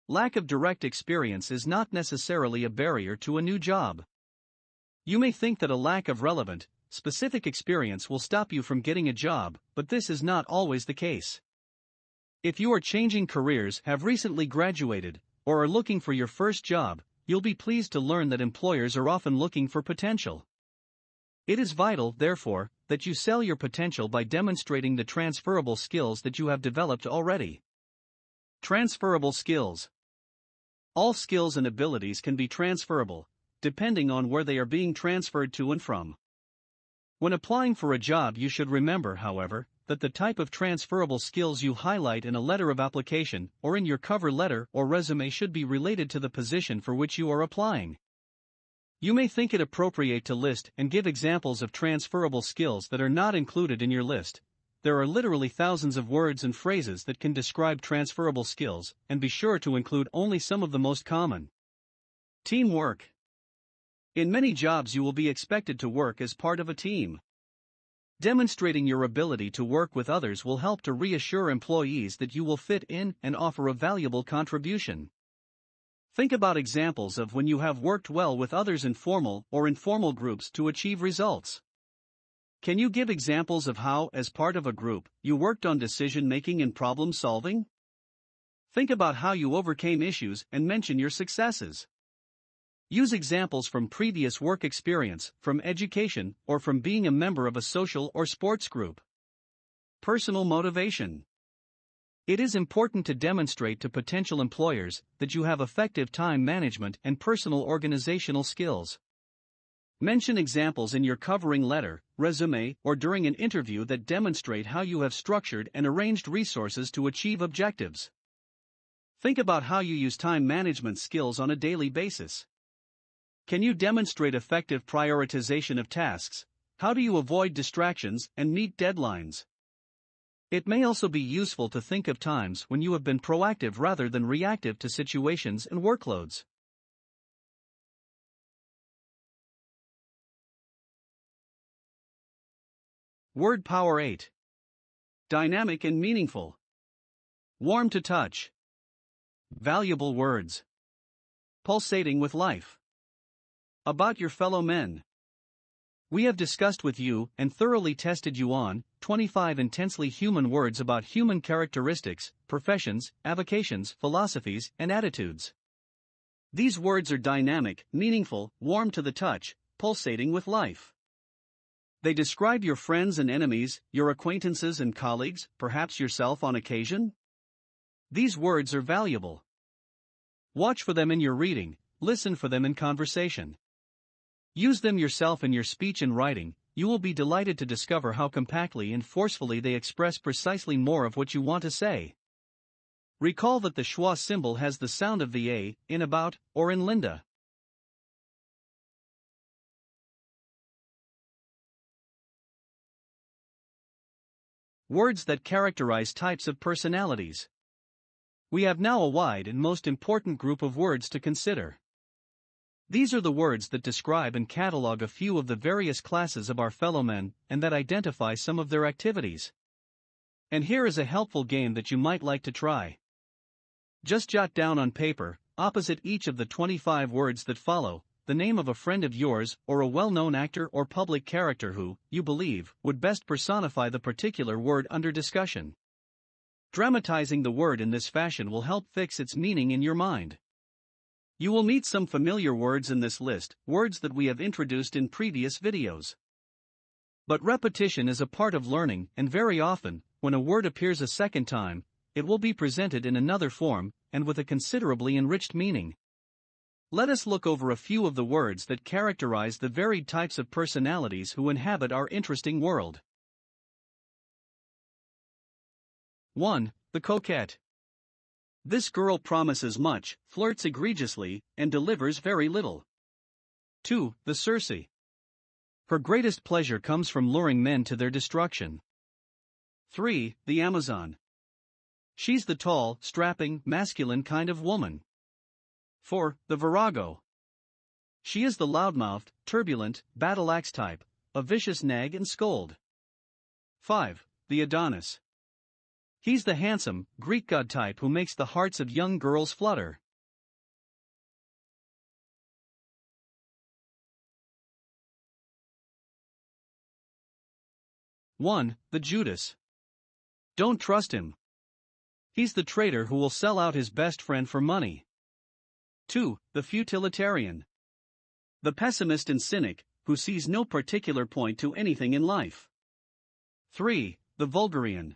Lack of direct experience is not necessarily a barrier to a new job. You may think that a lack of relevant, specific experience will stop you from getting a job, but this is not always the case. If you are changing careers, have recently graduated, or are looking for your first job, you'll be pleased to learn that employers are often looking for potential. It is vital, therefore, that you sell your potential by demonstrating the transferable skills that you have developed already. Transferable skills. All skills and abilities can be transferable, depending on where they are being transferred to and from. When applying for a job, you should remember, however, that the type of transferable skills you highlight in a letter of application or in your cover letter or resume should be related to the position for which you are applying. You may think it appropriate to list and give examples of transferable skills that are not included in your list. There are literally thousands of words and phrases that can describe transferable skills, and be sure to include only some of the most common. Teamwork. In many jobs you will be expected to work as part of a team. Demonstrating your ability to work with others will help to reassure employees that you will fit in and offer a valuable contribution. Think about examples of when you have worked well with others in formal or informal groups to achieve results. Can you give examples of how, as part of a group, you worked on decision-making and problem-solving? Think about how you overcame issues and mention your successes. Use examples from previous work experience, from education, or from being a member of a social or sports group. Personal motivation. It is important to demonstrate to potential employers that you have effective time management and personal organizational skills. Mention examples in your covering letter, resume, or during an interview that demonstrate how you have structured and arranged resources to achieve objectives. Think about how you use time management skills on a daily basis. Can you demonstrate effective prioritization of tasks? How do you avoid distractions and meet deadlines? It may also be useful to think of times when you have been proactive rather than reactive to situations and workloads. Word power 8. Dynamic and meaningful. Warm to touch. Valuable words. Pulsating with life. About your fellow men. We have discussed with you and thoroughly tested you on 25 intensely human words about human characteristics, professions, avocations, philosophies, and attitudes. These words are dynamic, meaningful, warm to the touch, pulsating with life. They describe your friends and enemies, your acquaintances and colleagues, perhaps yourself on occasion. These words are valuable. Watch for them in your reading, listen for them in conversation. Use them yourself in your speech and writing. You will be delighted to discover how compactly and forcefully they express precisely more of what you want to say. Recall that the schwa symbol has the sound of the A, in about, or in Linda. Words that characterize types of personalities. We have now a wide and most important group of words to consider. These are the words that describe and catalog a few of the various classes of our fellow men, and that identify some of their activities. And here is a helpful game that you might like to try. Just jot down on paper, opposite each of the 25 words that follow, the name of a friend of yours or a well-known actor or public character who, you believe, would best personify the particular word under discussion. Dramatizing the word in this fashion will help fix its meaning in your mind. You will meet some familiar words in this list, words that we have introduced in previous videos. But repetition is a part of learning, and very often, when a word appears a second time, it will be presented in another form, and with a considerably enriched meaning. Let us look over a few of the words that characterize the varied types of personalities who inhabit our interesting world. 1. The coquette. This girl promises much, flirts egregiously, and delivers very little. 2. The Circe. Her greatest pleasure comes from luring men to their destruction. 3. The Amazon. She's the tall, strapping, masculine kind of woman. 4. The Virago. She is the loudmouthed, turbulent, battle-axe type, a vicious nag and scold. 5. The Adonis. He's the handsome, Greek god type who makes the hearts of young girls flutter. 1. The Judas. Don't trust him. He's the traitor who will sell out his best friend for money. 2. The Futilitarian. The pessimist and cynic, who sees no particular point to anything in life. 3. The Vulgarian.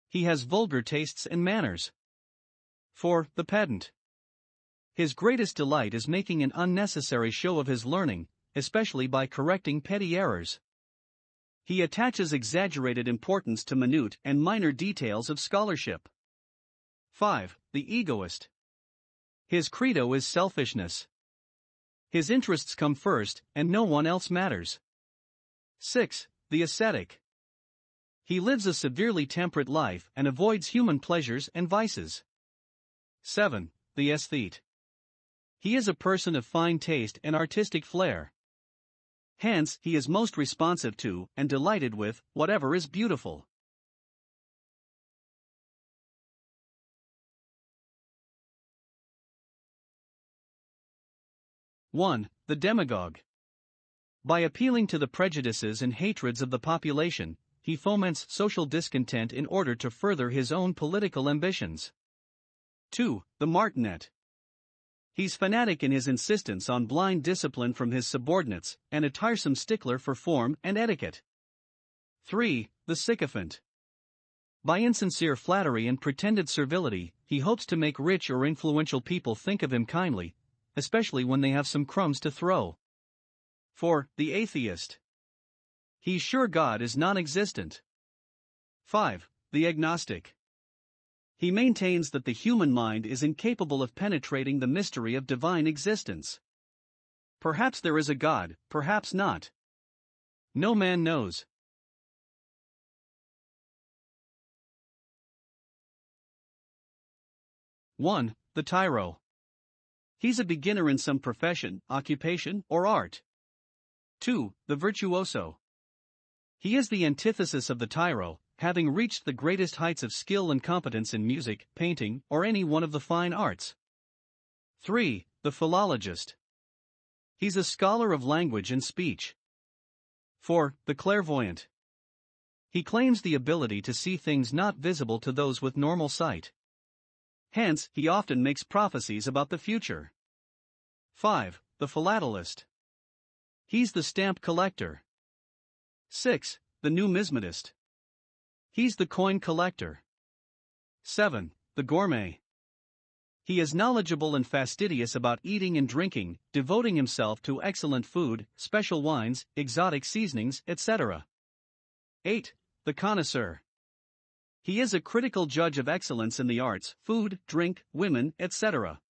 He has vulgar tastes and manners. 4. The pedant. His greatest delight is making an unnecessary show of his learning, especially by correcting petty errors. He attaches exaggerated importance to minute and minor details of scholarship. 5. The egoist. His credo is selfishness. His interests come first, and no one else matters. 6. The ascetic. He lives a severely temperate life and avoids human pleasures and vices. 7. The aesthete. He is a person of fine taste and artistic flair. Hence, he is most responsive to and delighted with whatever is beautiful. (1) The demagogue. By appealing to the prejudices and hatreds of the population, he foments social discontent in order to further his own political ambitions. 2. The martinet. He's fanatic in his insistence on blind discipline from his subordinates, and a tiresome stickler for form and etiquette. 3. The sycophant. By insincere flattery and pretended servility, he hopes to make rich or influential people think of him kindly, especially when they have some crumbs to throw. 4. The atheist. He's sure God is non-existent. 5. The agnostic. He maintains that the human mind is incapable of penetrating the mystery of divine existence. Perhaps there is a God, perhaps not. No man knows. (1) The tyro. He's a beginner in some profession, occupation, or art. 2. The virtuoso. He is the antithesis of the tyro, having reached the greatest heights of skill and competence in music, painting, or any one of the fine arts. 3. The philologist. He's a scholar of language and speech. 4. The clairvoyant. He claims the ability to see things not visible to those with normal sight. Hence, he often makes prophecies about the future. 5. The philatelist. He's the stamp collector. 6. The numismatist. He's the coin collector. 7. The gourmet. He is knowledgeable and fastidious about eating and drinking, devoting himself to excellent food, special wines, exotic seasonings, etc. 8. The connoisseur. He is a critical judge of excellence in the arts, food, drink, women, etc.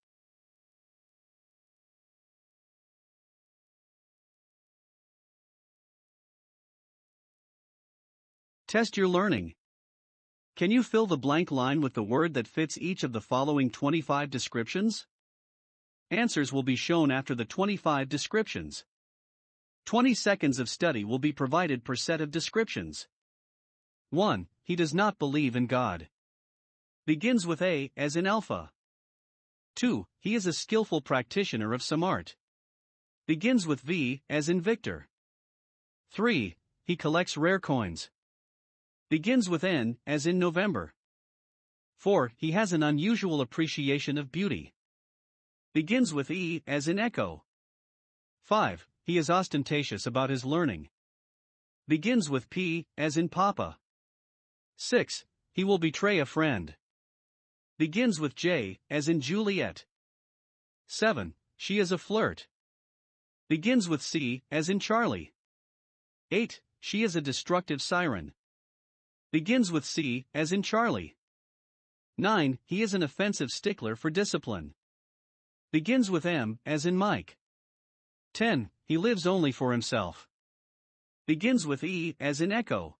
Test your learning. Can you fill the blank line with the word that fits each of the following 25 descriptions? Answers will be shown after the 25 descriptions. 20 seconds of study will be provided per set of descriptions. 1. He does not believe in God. Begins with A, as in alpha. 2. He is a skillful practitioner of some art. Begins with V, as in Victor. 3. He collects rare coins. Begins with N, as in November. 4. He has an unusual appreciation of beauty. Begins with E, as in Echo. 5. He is ostentatious about his learning. Begins with P, as in Papa. 6. He will betray a friend. Begins with J, as in Juliet. 7. She is a flirt. Begins with C, as in Charlie. 8. She is a destructive siren. Begins with C, as in Charlie. 9. He is an offensive stickler for discipline. Begins with M, as in Mike. 10. He lives only for himself. Begins with E, as in Echo.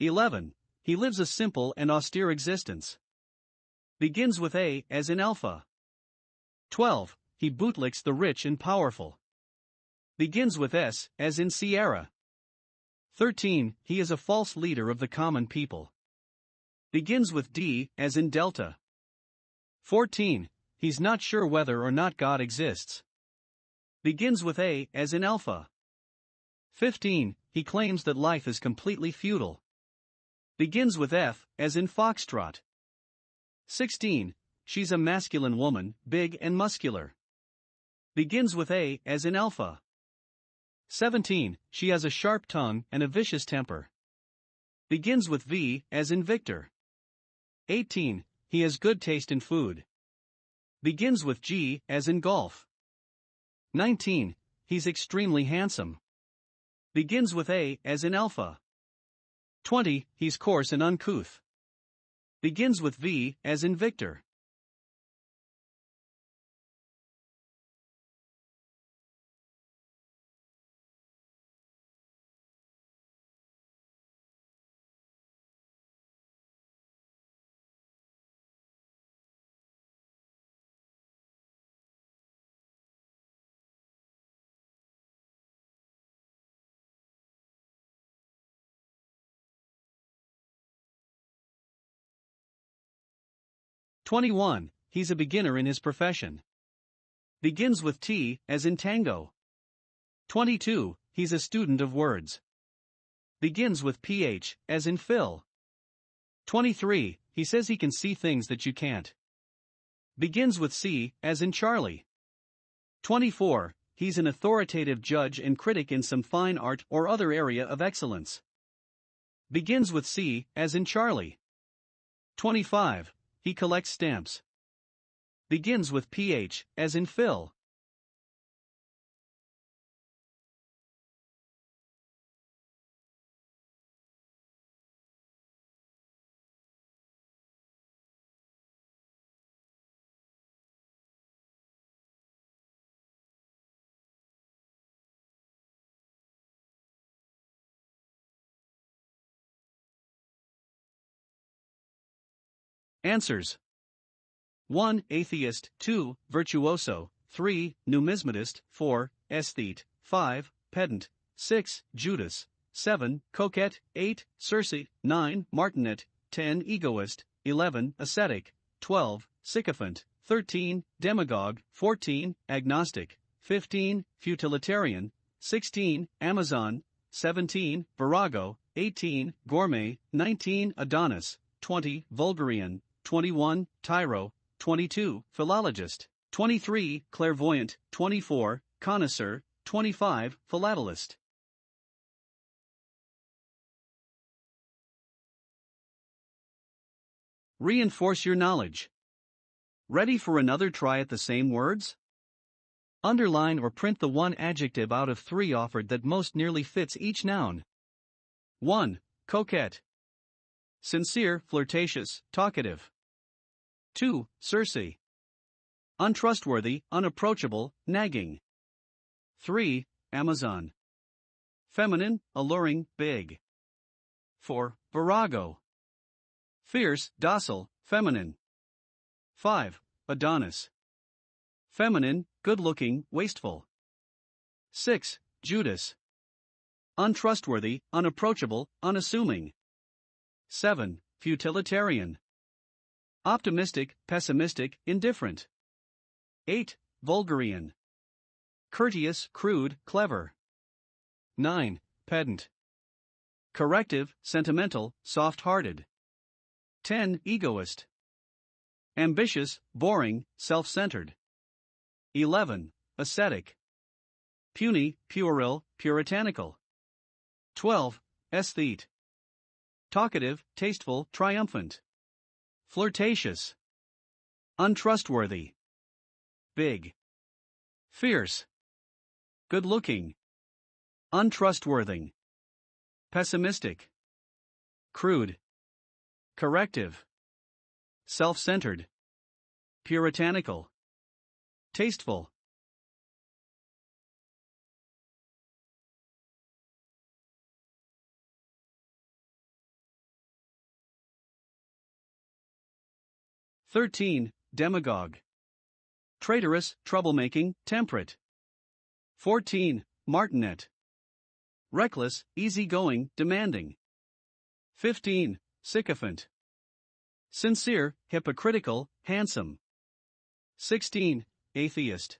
11. He lives a simple and austere existence. Begins with A as in alpha. 12. He bootlicks the rich and powerful. Begins with S as in Sierra. 13. He is a false leader of the common people. Begins with D as in Delta. 14. He's not sure whether or not God exists. Begins with A as in Alpha. 15. He claims that life is completely futile. Begins with F as in Foxtrot. 16. She's a masculine woman, big and muscular. Begins with A as in Alpha. 17. She has a sharp tongue and a vicious temper. Begins with V as in Victor. 18. He has good taste in food. Begins with G as in golf. 19. He's extremely handsome. Begins with A as in alpha. 20. He's coarse and uncouth. Begins with V as in Victor. "21. He's a beginner in his profession. Begins with T as in tango. 22. He's a student of words. Begins with PH as in Phil. 23. He says he can see things that you can't. Begins with C as in Charlie. 24. He's an authoritative judge and critic in some fine art or other area of excellence. Begins with C as in Charlie. 25. He collects stamps. Begins with PH as in Phil. Answers: 1. Atheist. 2. Virtuoso. 3. Numismatist. 4. Aesthete. 5. Pedant. 6. Judas. 7. Coquette. 8. Circe. 9. Martinet. 10. Egoist. 11. Ascetic. 12. Sycophant. 13. Demagogue. 14. Agnostic. 15. Futilitarian. 16. Amazon. 17. Virago. 18. Gourmet. 19. Adonis. 20. Vulgarian. 21. Tyro. 22. Philologist. 23. Clairvoyant. 24. Connoisseur. 25. Philatelist. Reinforce your knowledge. Ready for another try at the same words? Underline or print the one adjective out of 3 offered that most nearly fits each noun. 1. Coquette. Sincere, flirtatious, talkative. 2. Circe. Untrustworthy, unapproachable, nagging. 3. Amazon. Feminine, alluring, big. 4. Virago. Fierce, docile, feminine. 5. Adonis. Feminine, good-looking, wasteful. 6. Judas. Untrustworthy, unapproachable, unassuming. 7. Futilitarian. Optimistic, pessimistic, indifferent. 8. Vulgarian. Courteous, crude, clever. 9. Pedant. Corrective, sentimental, soft-hearted. 10. Egoist. Ambitious, boring, self-centered. 11. Ascetic. Puny, puerile, puritanical. 12. Aesthete. Talkative, tasteful, triumphant. Flirtatious. Untrustworthy. Big. Fierce. Good-looking. Untrustworthy. Pessimistic. Crude. Corrective. Self-centered. Puritanical. Tasteful. 13. Demagogue. Traitorous, troublemaking, temperate. 14. Martinet. Reckless, easygoing, demanding. 15. Sycophant. Sincere, hypocritical, handsome. 16. Atheist.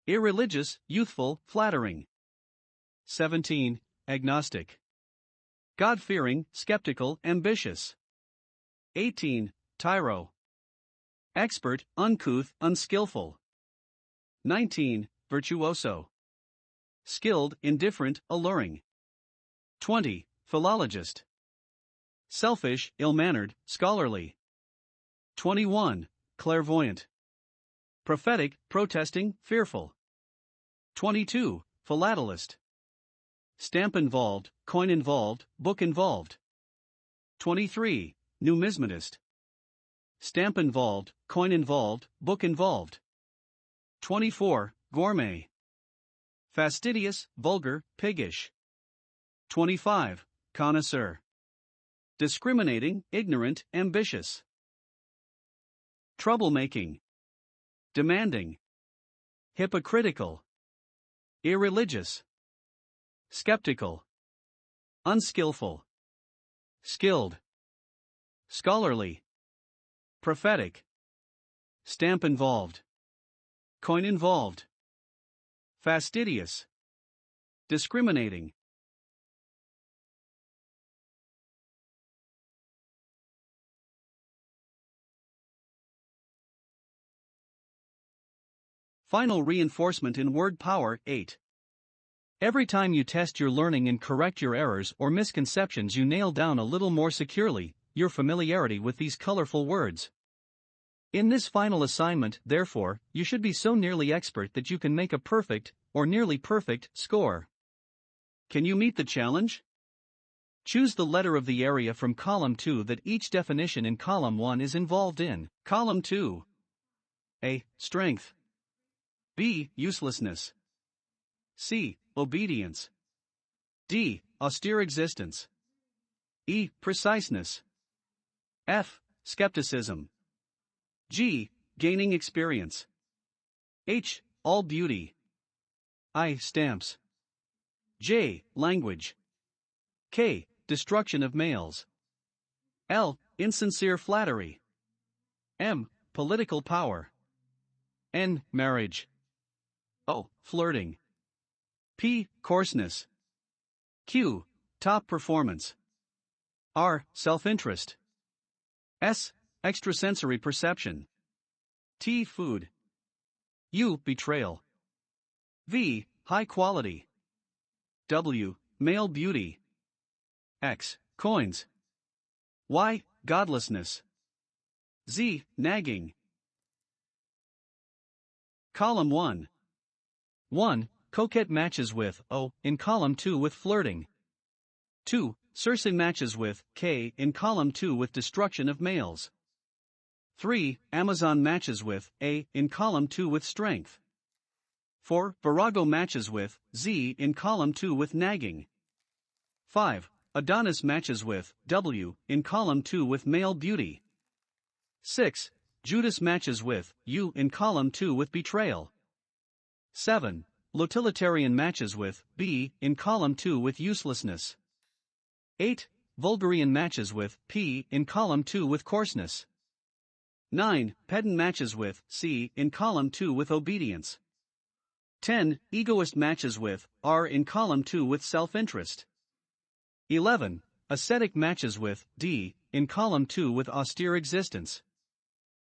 Irreligious, youthful, flattering. 17. Agnostic. God-fearing, skeptical, ambitious. 18. Tyro. Expert, uncouth, unskillful. 19. Virtuoso. Skilled, indifferent, alluring. 20. Philologist. Selfish, ill-mannered, scholarly. 21. Clairvoyant. Prophetic, protesting, fearful. 22. Philatelist. Stamp involved, coin involved, book involved. 23. Numismatist. Stamp involved, coin involved, book involved. 24. Gourmet. Fastidious, vulgar, piggish. 25. Connoisseur. Discriminating, ignorant, ambitious. Troublemaking. Demanding. Hypocritical. Irreligious. Skeptical. Unskillful. Skilled. Scholarly. Prophetic. Stamp involved. Coin involved. Fastidious. Discriminating. Final reinforcement in word power 8. Every time you test your learning and correct your errors or misconceptions, you nail down a little more securely your familiarity with these colorful words. In this final assignment, therefore, you should be so nearly expert that you can make a perfect, or nearly perfect, score. Can you meet the challenge? Choose the letter of the area from column 2 that each definition in column 1 is involved in. Column 2. A. Strength. B. Uselessness. C. Obedience. D. Austere existence. E. Preciseness. F. Skepticism. G. Gaining experience. H. All beauty. I. Stamps. J. Language. K. Destruction of males. L. Insincere flattery. M. Political power. N. Marriage. O. Flirting. P. Coarseness. Q. Top performance. R. Self-interest. S. Extrasensory perception. T. Food. U. Betrayal. V. High quality. W. Male beauty. X. Coins. Y. Godlessness. Z. Nagging. Column 1. 1. Coquette matches with O in column 2 with flirting. 2. Circe matches with K in column 2 with destruction of males. 3. Amazon matches with A in column 2 with strength. 4. Virago matches with Z in column 2 with nagging. 5. Adonis matches with W in column 2 with male beauty. 6. Judas matches with U in column 2 with betrayal. 7. Utilitarian matches with B in column 2 with uselessness. 8. Vulgarian matches with P in column 2 with coarseness. 9. Pedant matches with C in column 2 with obedience. 10. Egoist matches with R in column 2 with self-interest. 11. Ascetic matches with D in column 2 with austere existence.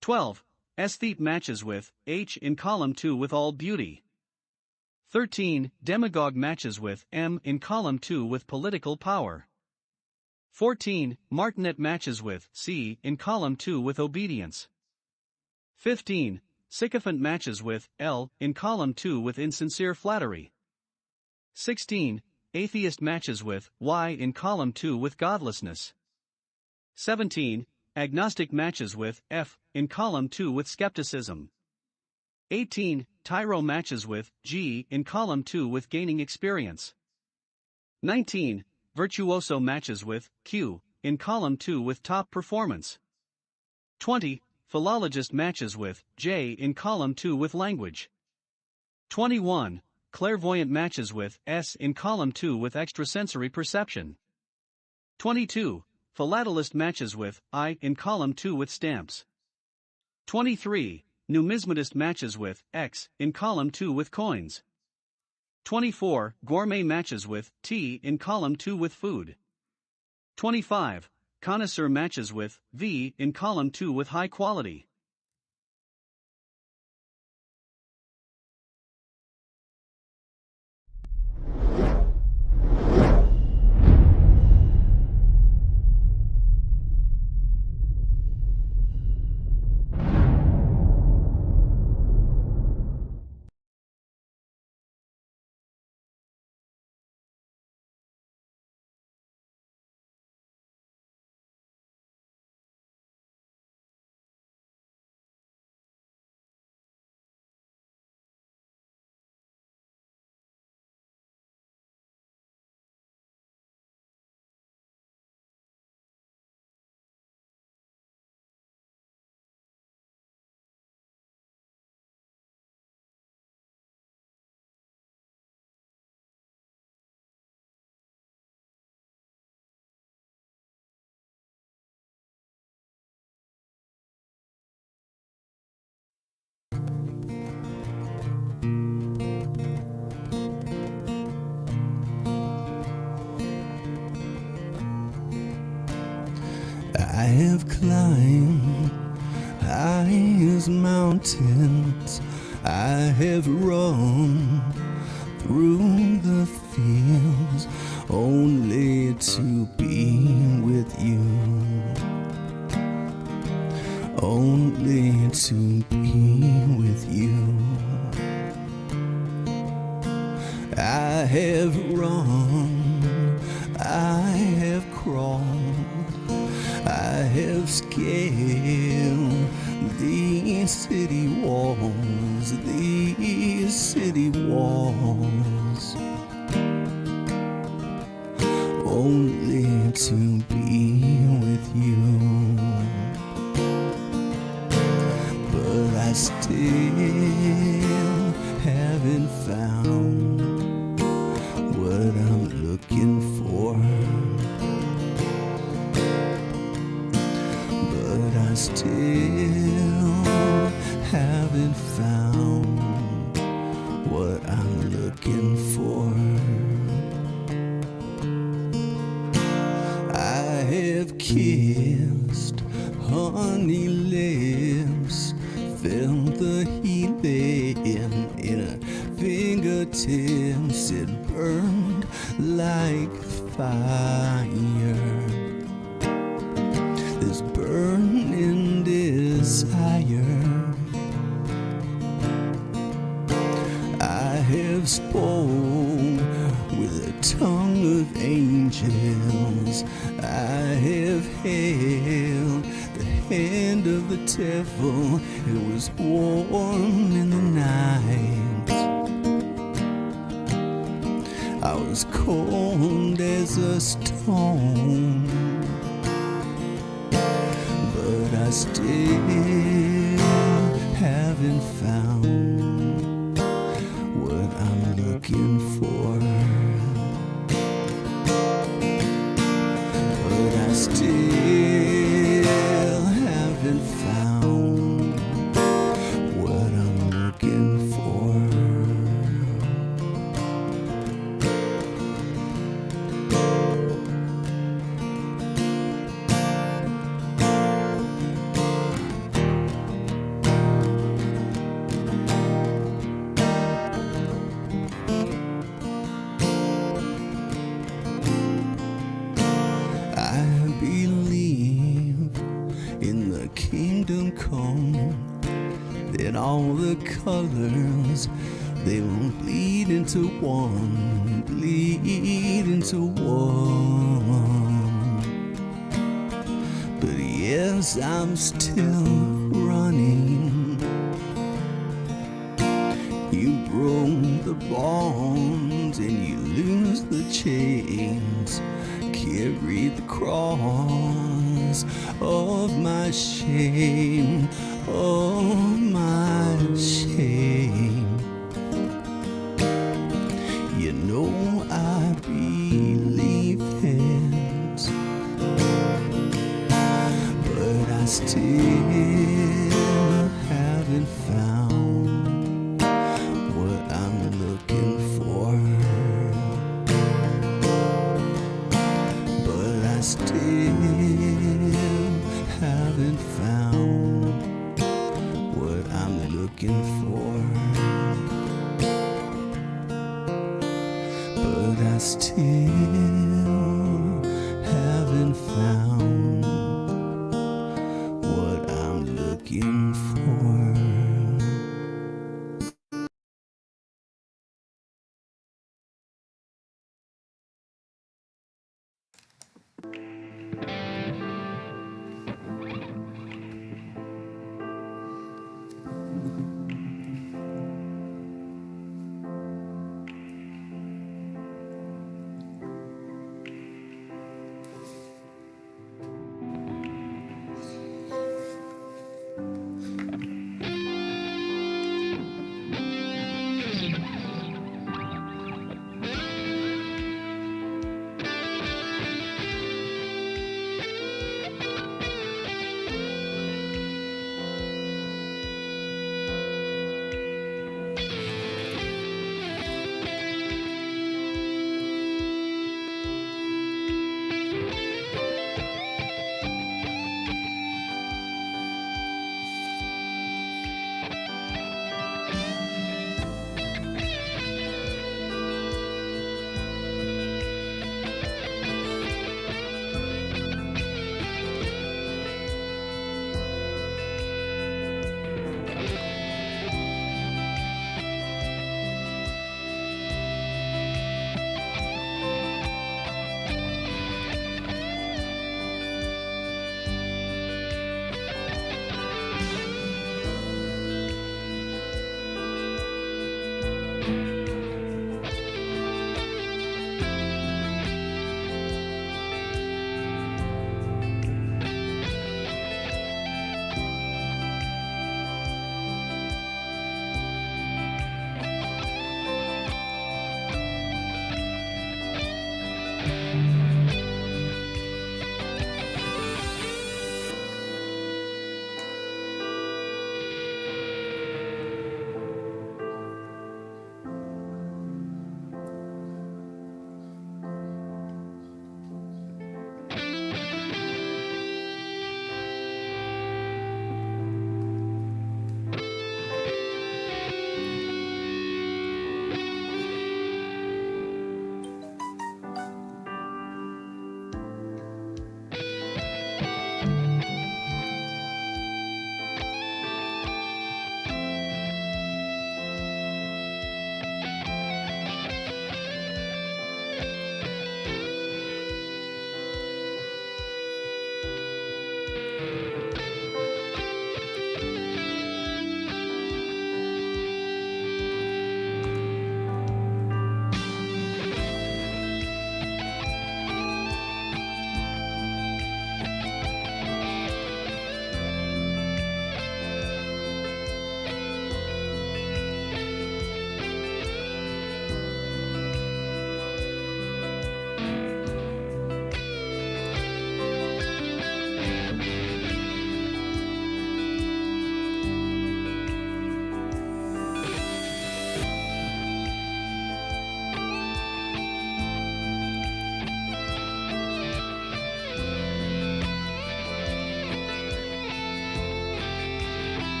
12. Aesthete matches with H in column 2 with all beauty. 13. Demagogue matches with M in column 2 with political power. 14. Martinet matches with C in column 2 with obedience. 15. Sycophant matches with L in column 2 with insincere flattery. 16. Atheist matches with Y in column 2 with godlessness. 17. Agnostic matches with F in column 2 with skepticism. 18. Tyro matches with G in column 2 with gaining experience. 19. Virtuoso matches with Q in column 2 with top performance. 20. philologist matches with J in column 2 with language. 21. Clairvoyant matches with S in column 2 with extrasensory perception. 22. Philatelist matches with I in column 2 with stamps. 23. Numismatist matches with X in column 2 with coins. 24. Gourmet matches with T in column 2 with food. 25. Connoisseur matches with V in column 2 with high quality. I have climbed highest mountains, I have run through the fields only to be with you, only to be with you. I have run, I have crawled, I have scaled these city walls, these city walls, only to be with you. But I still haven't found what I'm looking for. But I still haven't found what I'm looking for. I have kissed honey lips, felt the healing in her fingertips. It burned like fire, this burning desire. I have spoken with the tongue of angels, I have held the hand of the devil. It was warm in the night, I was cold as a stone. But I still haven't found what I'm looking for. But I still haven't found what I'm looking for. I believe in the kingdom come, that all the colors, they will bleed into one, bleed into one. But yes, I'm still running. You broke the bonds and you lose the chains, carry the cross because of my shame, oh my shame. You know I believe it, but I still haven't found what I'm looking for. But I still haven't found what I'm looking for. But I still haven't found what I'm looking for.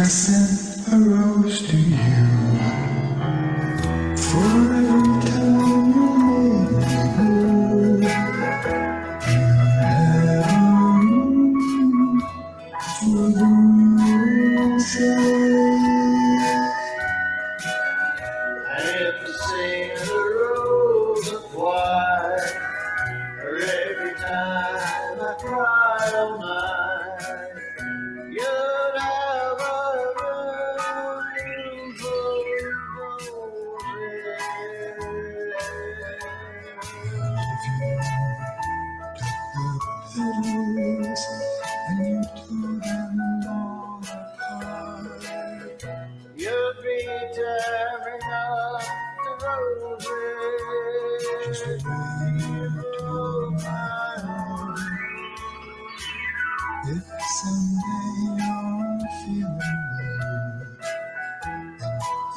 sent a rose to you for every time you made me blue. You never knew for the I have to sing the rose of white every time I cry all night. You'd have a room full of roses. If you took the petals and you tore them all apart, you'd be tearing up the roses. Just the way you took my heart. If someday you're feeling blue and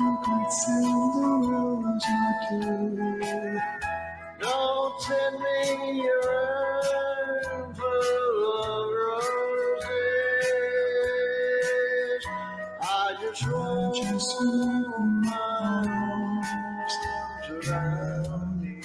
you could send the rose or two, don't send me your room full of roses. I just want my arms around you.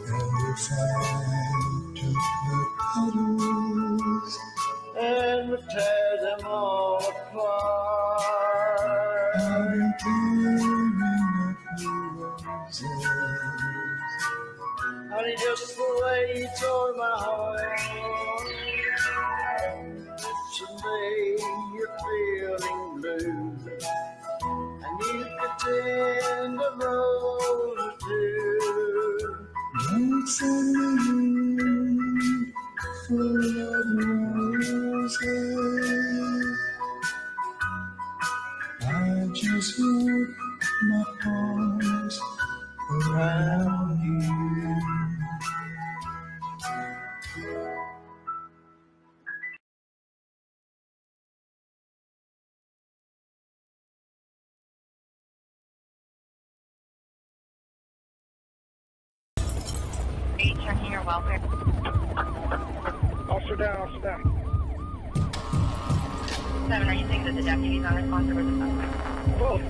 And if I took the petals and would tear them all apart, I'd be tearing up the roses. Honey, just the way you tore my heart. If someday you're feeling blue and you could tend a rose or two, don't send me full of roses. I just want my arms around you. Checking your welfare. Officer down, officer down. 7, are you saying that the deputy's unresponsive or the suspect? Both.